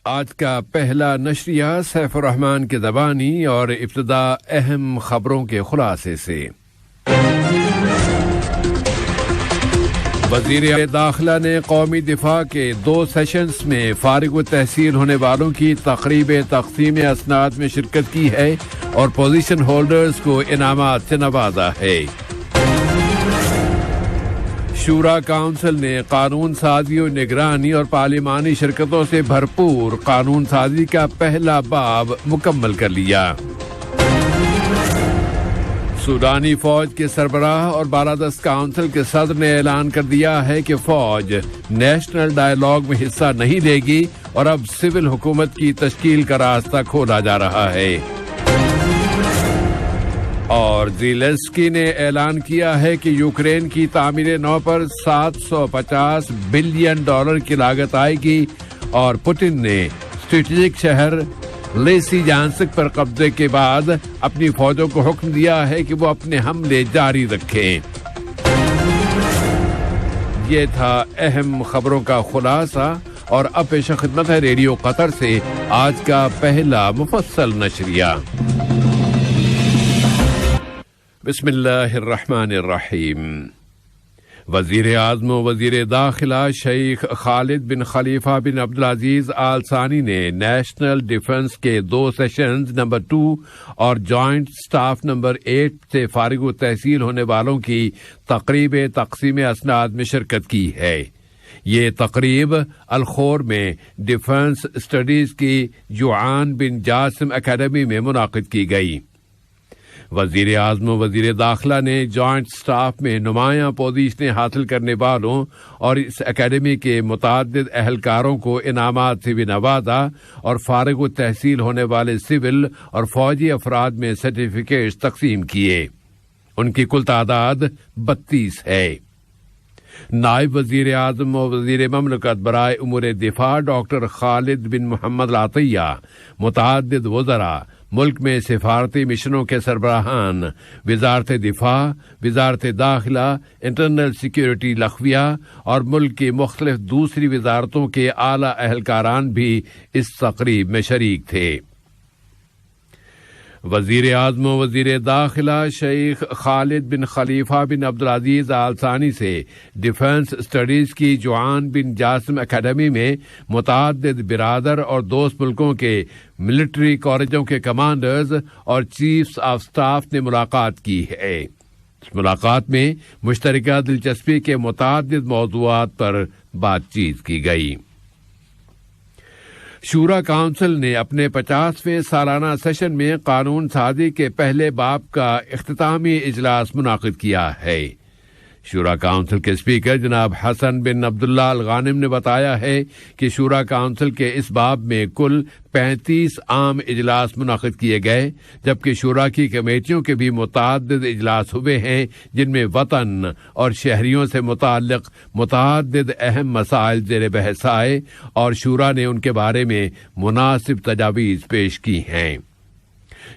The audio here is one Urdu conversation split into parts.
آج کا پہلا نشریہ سیف الرحمان کی زبانی اور ابتدا اہم خبروں کے خلاصے سے۔ وزیر داخلہ نے قومی دفاع کے 2 سیشنز میں فارغ التحصیل ہونے والوں کی تقریب تقسیم اسناد میں شرکت کی ہے اور پوزیشن ہولڈرز کو انعامات سے نوازا ہے۔ شورا کونسل نے قانون سازی و نگرانی اور پارلیمانی شرکتوں سے بھرپور قانون سازی کا پہلا باب مکمل کر لیا۔ سوڈانی فوج کے سربراہ اور بالادست کونسل کے صدر نے اعلان کر دیا ہے کہ فوج نیشنل ڈائیلاگ میں حصہ نہیں لے گی اور اب سول حکومت کی تشکیل کا راستہ کھولا جا رہا ہے۔ اور زیلنسکی نے اعلان کیا ہے کہ یوکرین کی تعمیر نو پر $750 بلین کی لاگت آئے گی اور پوٹن نے اسٹریٹجک شہر لیسی جانسک پر قبضے کے بعد اپنی فوجوں کو حکم دیا ہے کہ وہ اپنے حملے جاری رکھیں۔ یہ تھا اہم خبروں کا خلاصہ اور اب پیش خدمت ہے ریڈیو قطر سے آج کا پہلا مفصل نشریہ۔ بسم اللہ الرحمن الرحیم۔ وزیر اعظم و وزیر داخلہ شیخ خالد بن خلیفہ بن عبدالعزیز آل ثانی نے نیشنل ڈیفنس کے 2 سیشنز نمبر 2 اور جوائنٹ سٹاف نمبر 8 سے فارغ التحصیل ہونے والوں کی تقریب تقسیم اسناد میں شرکت کی ہے۔ یہ تقریب الخور میں ڈیفنس اسٹڈیز کی جوعان بن جاسم اکیڈمی میں منعقد کی گئی۔ وزیر اعظم و وزیر داخلہ نے جوائنٹ سٹاف میں نمایاں پوزیشنیں حاصل کرنے والوں اور اس اکیڈمی کے متعدد اہلکاروں کو انعامات سے بھی نوازا اور فارغ التحصیل ہونے والے سول اور فوجی افراد میں سرٹیفکیٹس تقسیم کیے۔ ان کی کل تعداد 32 ہے۔ نائب وزیر اعظم و وزیر مملکت برائے امور دفاع ڈاکٹر خالد بن محمد العطیہ، متعدد وزراء، ملک میں سفارتی مشنوں کے سربراہان، وزارت دفاع، وزارت داخلہ، انٹرنل سیکیورٹی لخویہ اور ملک کی مختلف دوسری وزارتوں کے اعلیٰ اہلکاران بھی اس تقریب میں شریک تھے۔ وزیر اعظم و وزیر داخلہ شیخ خالد بن خلیفہ بن عبدالعزیز آل ثانی سے ڈیفنس اسٹڈیز کی جوعان بن جاسم اکیڈمی میں متعدد برادر اور دوست ملکوں کے ملٹری کالجوں کے کمانڈرز اور چیفز آف سٹاف نے ملاقات کی ہے۔ اس ملاقات میں مشترکہ دلچسپی کے متعدد موضوعات پر بات چیت کی گئی۔ شورا کونسل نے اپنے 50ویں سالانہ سیشن میں قانون سازی کے پہلے باب کا اختتامی اجلاس منعقد کیا ہے۔ شورا کونسل کے اسپیکر جناب حسن بن عبداللہ الغانم نے بتایا ہے کہ شورا کونسل کے اس باب میں کل 35 عام اجلاس منعقد کیے گئے، جبکہ شورا کی کمیٹیوں کے بھی متعدد اجلاس ہوئے ہیں جن میں وطن اور شہریوں سے متعلق متعدد اہم مسائل زیر بحث آئے اور شورا نے ان کے بارے میں مناسب تجاویز پیش کی ہیں۔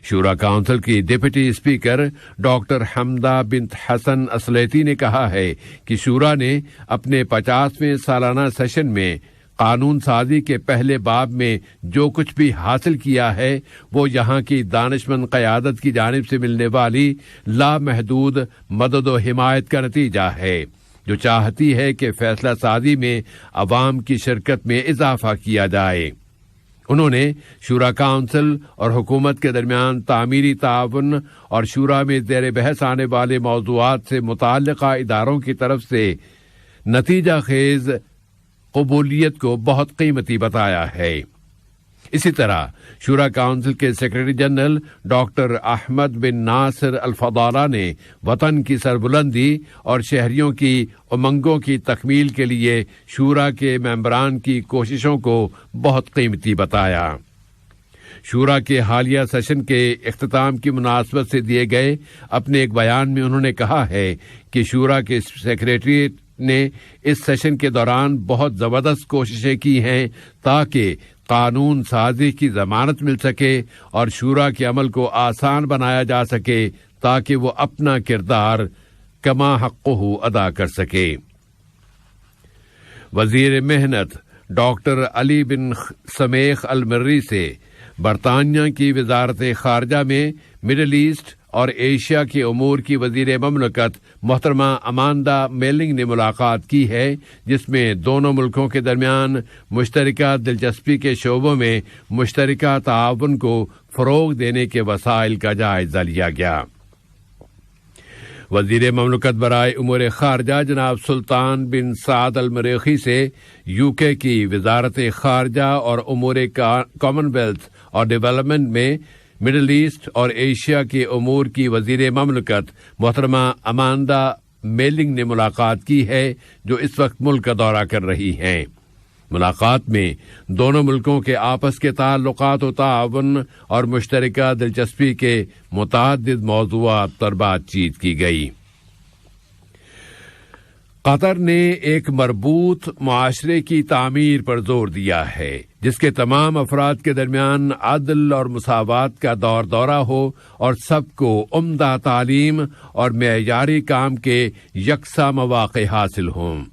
شورا کونسل کی ڈپٹی اسپیکر ڈاکٹر حمدہ بنت حسن اسلیتی نے کہا ہے کہ شورا نے اپنے 50ویں سالانہ سیشن میں قانون سازی کے پہلے باب میں جو کچھ بھی حاصل کیا ہے وہ یہاں کی دانشمند قیادت کی جانب سے ملنے والی لامحدود مدد و حمایت کا نتیجہ ہے، جو چاہتی ہے کہ فیصلہ سازی میں عوام کی شرکت میں اضافہ کیا جائے۔ انہوں نے شورا کونسل اور حکومت کے درمیان تعمیری تعاون اور شورا میں زیر بحث آنے والے موضوعات سے متعلقہ اداروں کی طرف سے نتیجہ خیز قبولیت کو بہت قیمتی بتایا ہے۔ اسی طرح شورا کونسل کے سیکرٹری جنرل ڈاکٹر احمد بن ناصر الفضالہ نے وطن کی سربلندی اور شہریوں کی امنگوں کی تکمیل کے لیے شورا کے ممبران کی کوششوں کو بہت قیمتی بتایا۔ شورا کے حالیہ سیشن کے اختتام کی مناسبت سے دیے گئے اپنے ایک بیان میں انہوں نے کہا ہے کہ شورا کے سیکریٹریٹ نے اس سیشن کے دوران بہت زبردست کوششیں کی ہیں تاکہ قانون سازی کی ضمانت مل سکے اور شورا کے عمل کو آسان بنایا جا سکے تاکہ وہ اپنا کردار کما حقہ ادا کر سکے۔ وزیر محنت ڈاکٹر علی بن سمیخ المری سے برطانیہ کی وزارت خارجہ میں مڈل ایسٹ اور ایشیا کے امور کی وزیر مملکت محترمہ امانڈا میلنگ نے ملاقات کی ہے، جس میں دونوں ملکوں کے درمیان مشترکہ دلچسپی کے شعبوں میں مشترکہ تعاون کو فروغ دینے کے وسائل کا جائزہ لیا گیا۔ وزیر مملکت برائے امور خارجہ جناب سلطان بن سعد المریخی سے یو کے کی وزارت خارجہ اور امور کامن ویلتھ اور ڈیولپمنٹ میں مڈل ایسٹ اور ایشیا کے امور کی وزیر مملکت محترمہ امانڈا میلنگ نے ملاقات کی ہے، جو اس وقت ملک کا دورہ کر رہی ہیں۔ ملاقات میں دونوں ملکوں کے آپس کے تعلقات و تعاون اور مشترکہ دلچسپی کے متعدد موضوعات پر بات چیت کی گئی۔ قطر نے ایک مربوط معاشرے کی تعمیر پر زور دیا ہے، جس کے تمام افراد کے درمیان عدل اور مساوات کا دورہ ہو اور سب کو عمدہ تعلیم اور معیاری کام کے یکساں مواقع حاصل ہوں۔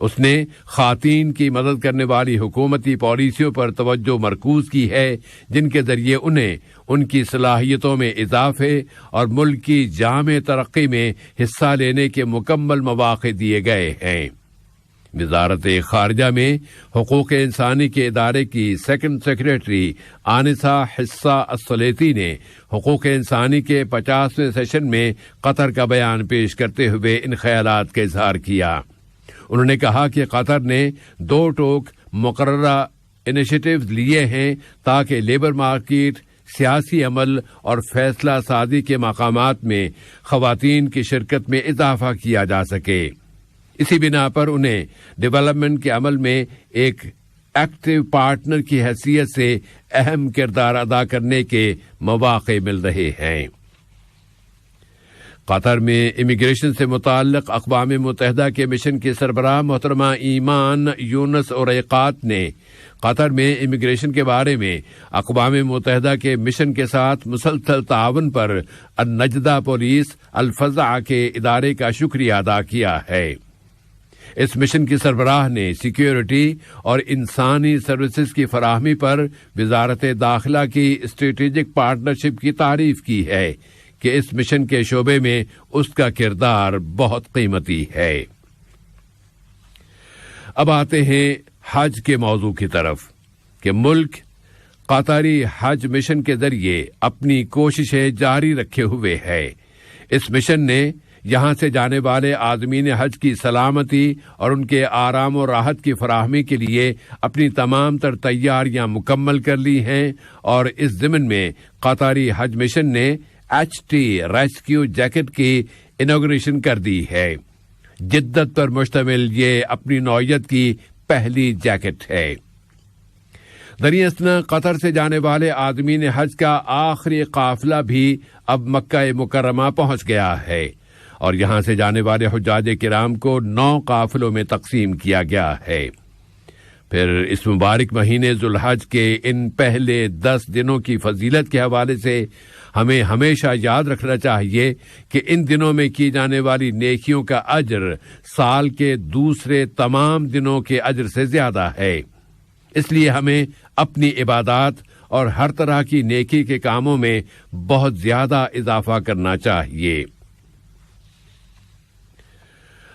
اس نے خواتین کی مدد کرنے والی حکومتی پالیسیوں پر توجہ مرکوز کی ہے، جن کے ذریعے انہیں ان کی صلاحیتوں میں اضافے اور ملک کی جامع ترقی میں حصہ لینے کے مکمل مواقع دیے گئے ہیں۔ وزارت خارجہ میں حقوق انسانی کے ادارے کی سیکنڈ سیکریٹری آنسہ حصہ السلیتی نے حقوق انسانی کے 50ویں سیشن میں قطر کا بیان پیش کرتے ہوئے ان خیالات کا اظہار کیا۔ انہوں نے کہا کہ قطر نے 2 ٹوک مقررہ انیشیٹیوز لیے ہیں تاکہ لیبر مارکیٹ، سیاسی عمل اور فیصلہ سازی کے مقامات میں خواتین کی شرکت میں اضافہ کیا جا سکے۔ اسی بنا پر انہیں ڈیولپمنٹ کے عمل میں ایک ایکٹیو پارٹنر کی حیثیت سے اہم کردار ادا کرنے کے مواقع مل رہے ہیں۔ قطر میں امیگریشن سے متعلق اقوام متحدہ کے مشن کے سربراہ محترمہ ایمان یونس اورقات نے قطر میں امیگریشن کے بارے میں اقوام متحدہ کے مشن کے ساتھ مسلسل تعاون پر النجدہ پولیس الفزع کے ادارے کا شکریہ ادا کیا ہے۔ اس مشن کی سربراہ نے سیکیورٹی اور انسانی سروسز کی فراہمی پر وزارت داخلہ کی اسٹریٹجک پارٹنرشپ کی تعریف کی ہے کہ اس مشن کے شعبے میں اس کا کردار بہت قیمتی ہے۔ اب آتے ہیں حج کے موضوع کی طرف کہ ملک قطری حج مشن کے ذریعے اپنی کوششیں جاری رکھے ہوئے ہے۔ اس مشن نے یہاں سے جانے والے عازمین حج کی سلامتی اور ان کے آرام و راحت کی فراہمی کے لیے اپنی تمام تر تیاریاں مکمل کر لی ہیں، اور اس ضمن میں قطری حج مشن نے HT ریسکیو جیکٹ کی انوگریشن کر دی ہے۔ جدت پر مشتمل یہ اپنی نوعیت کی پہلی جیکٹ ہے۔ دریں اثنا قطر سے جانے والے عازمین حج کا آخری قافلہ بھی اب مکہ مکرمہ پہنچ گیا ہے، اور یہاں سے جانے والے حجاج کرام کو 9 قافلوں میں تقسیم کیا گیا ہے۔ پھر اس مبارک مہینے ذوالحج کے ان پہلے 10 دنوں کی فضیلت کے حوالے سے ہمیں ہمیشہ یاد رکھنا چاہیے کہ ان دنوں میں کی جانے والی نیکیوں کا اجر سال کے دوسرے تمام دنوں کے اجر سے زیادہ ہے۔ اس لیے ہمیں اپنی عبادات اور ہر طرح کی نیکی کے کاموں میں بہت زیادہ اضافہ کرنا چاہیے۔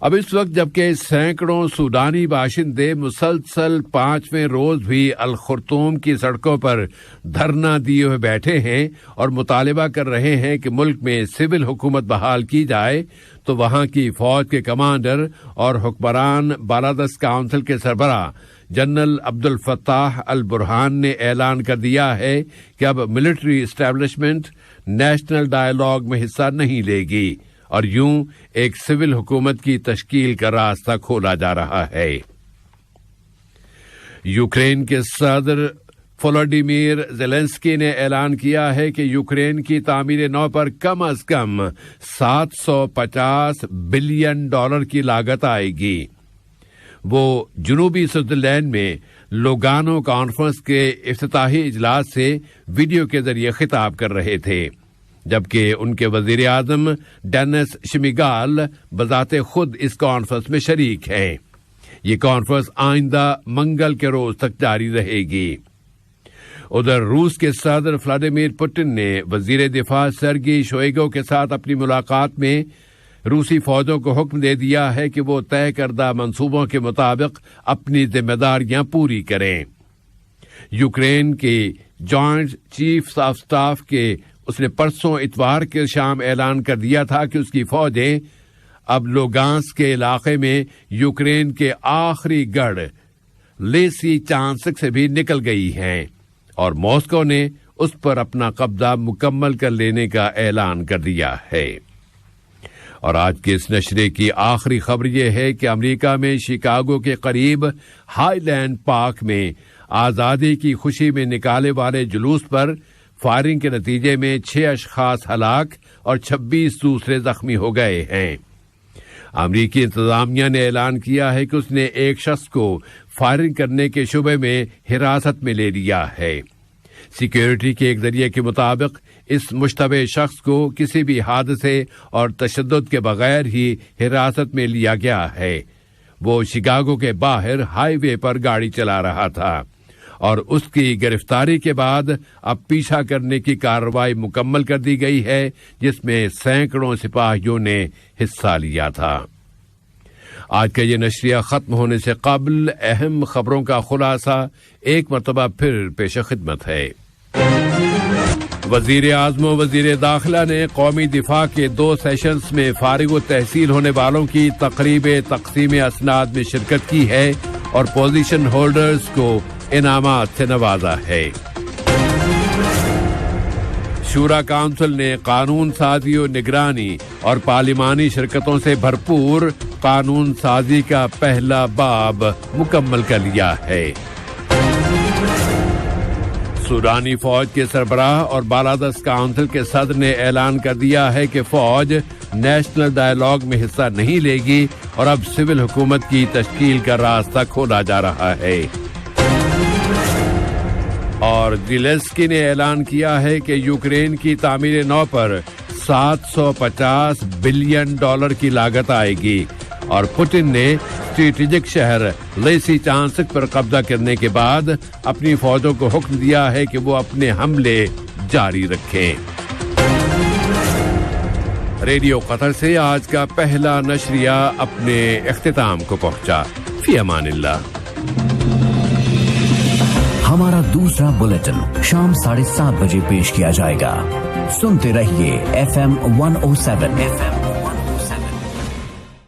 اب اس وقت جبکہ سینکڑوں سوڈانی باشندے مسلسل 5ویں روز بھی الخرطوم کی سڑکوں پر دھرنا دیے ہوئے بیٹھے ہیں اور مطالبہ کر رہے ہیں کہ ملک میں سول حکومت بحال کی جائے، تو وہاں کی فوج کے کمانڈر اور حکمران بالادست کونسل کے سربراہ جنرل عبد الفتاح البرہان نے اعلان کر دیا ہے کہ اب ملٹری اسٹیبلشمنٹ نیشنل ڈائیلاگ میں حصہ نہیں لے گی، اور یوں ایک سول حکومت کی تشکیل کا راستہ کھولا جا رہا ہے۔ یوکرین کے صدر وولودیمیر زیلنسکی نے اعلان کیا ہے کہ یوکرین کی تعمیر نو پر کم از کم $750 بلین کی لاگت آئے گی۔ وہ جنوبی سوئٹزرلینڈ میں لوگانو کانفرنس کے افتتاحی اجلاس سے ویڈیو کے ذریعے خطاب کر رہے تھے، جبکہ ان کے وزیر اعظم ڈینس شمیگال بذات خود اس کانفرنس میں شریک ہیں۔ یہ کانفرنس آئندہ منگل کے روز تک جاری رہے گی. ادھر روس کے صدر ولادیمیر پوٹن نے وزیر دفاع سرگی شوئیگو کے ساتھ اپنی ملاقات میں روسی فوجوں کو حکم دے دیا ہے کہ وہ طے کردہ منصوبوں کے مطابق اپنی ذمہ داریاں پوری کریں. یوکرین کے جوائنٹ چیف آف سٹاف کے اس نے پرسوں اتوار کے شام اعلان کر دیا تھا کہ اس کی فوجیں اب لوگانسک کے علاقے میں یوکرین کے آخری گڑھ لیسی چانسک سے بھی نکل گئی ہیں اور ماسکو نے اس پر اپنا قبضہ مکمل کر لینے کا اعلان کر دیا ہے. اور آج کے اس نشرے کی آخری خبر یہ ہے کہ امریکہ میں شکاگو کے قریب ہائی لینڈ پارک میں آزادی کی خوشی میں نکالے والے جلوس پر فائرنگ کے نتیجے میں 6 اشخاص ہلاک اور 26 دوسرے زخمی ہو گئے ہیں. امریکی انتظامیہ نے اعلان کیا ہے کہ اس نے ایک شخص کو فائرنگ کرنے کے شبے میں حراست میں لے لیا ہے. سیکیورٹی کے ایک ذریعے کے مطابق اس مشتبہ شخص کو کسی بھی حادثے اور تشدد کے بغیر ہی حراست میں لیا گیا ہے. وہ شکاگو کے باہر ہائی وے پر گاڑی چلا رہا تھا اور اس کی گرفتاری کے بعد اب پیچھا کرنے کی کارروائی مکمل کر دی گئی ہے جس میں سینکڑوں سپاہیوں نے حصہ لیا تھا. آج کا یہ نشریہ ختم ہونے سے قبل اہم خبروں کا خلاصہ ایک مرتبہ پھر پیش خدمت ہے. وزیر اعظم و وزیر داخلہ نے قومی دفاع کے 2 سیشنز میں فارغ التحصیل ہونے والوں کی تقریب تقسیم اسناد میں شرکت کی ہے اور پوزیشن ہولڈرز کو انعامات سے نوازا ہے. شورا کونسل نے قانون سازی و نگرانی اور پارلیمانی شرکتوں سے بھرپور قانون سازی کا پہلا باب مکمل کر لیا ہے. سوڈانی فوج کے سربراہ اور بالادست کونسل کے صدر نے اعلان کر دیا ہے کہ فوج نیشنل ڈائیلاگ میں حصہ نہیں لے گی اور اب سول حکومت کی تشکیل کا راستہ کھولا جا رہا ہے. اور زیلنسکی نے اعلان کیا ہے کہ یوکرین کی تعمیر نو پر $750 بلین کی لاگت آئے گی اور پوٹن نے اسٹریٹجک شہر لیسی چانسک پر قبضہ کرنے کے بعد اپنی فوجوں کو حکم دیا ہے کہ وہ اپنے حملے جاری رکھیں. ریڈیو قطر سے آج کا پہلا نشریہ اپنے اختتام کو پہنچا. فی امان اللہ. ہمارا دوسرا بلیٹن شام 7:30 بجے پیش کیا جائے گا. سنتے رہیے FM 107